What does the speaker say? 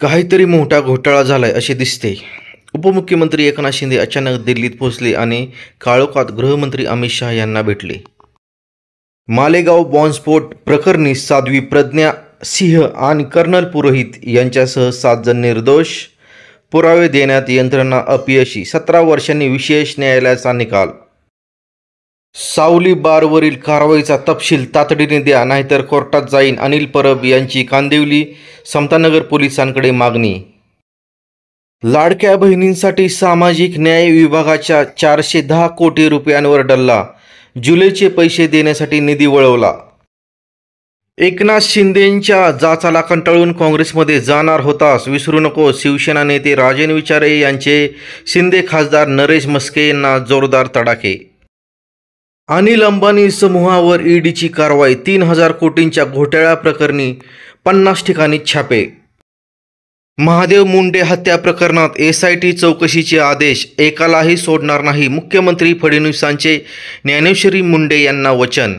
काहीतरी मोठा घोटाळा झालाय असे दिसते. उपमुख्यमंत्री एकनाथ शिंदे अचानक दिल्लीत पोहोचले आणि काळोखात गृहमंत्री अमित शहा यांना भेटले. मालेगाव बॉम्बस्फोट प्रकरणी साध्वी प्रज्ञा सिंह आणि कर्नल पुरोहित यांच्यासह 7 जण निर्दोष, पुरावे देण्यात यंत्रणा अपयशी, 17 वर्षांनी विशेष न्यायालयाचा निकाल. सावली बारवरील कारवाईचा तपशील तातडीने द्या, नाहीतर कोर्टात जाईन, अनिल परब यांची कांदिवली समतानगर पोलिसांकडे मागणी. लाडक्या बहिणींसाठी सामाजिक न्याय विभागाच्या 410 कोटी रुपयांवर डल्ला, जुलैचे पैसे देण्यासाठी निधी वळवला. एकनाथ शिंदेंच्या जाचाला कंटाळून काँग्रेसमध्ये जाणार होतास, विसरू नको. शिवसेना नेते राजन विचारे यांचे शिंदे खासदार नरेश म्हस्के यांना जोरदार तडाखे. अनिल अंबानी समूहावर ईडीची कारवाई, 3000 कोटींच्या घोटाळ्याप्रकरणी 50 ठिकाणी छापे. महादेव मुंडे हत्या प्रकरणात SIT चौकशीचे आदेश, एकालाही सोडणार नाही, मुख्यमंत्री फडणवीसांचे ज्ञानेश्वरी मुंडे यांना वचन.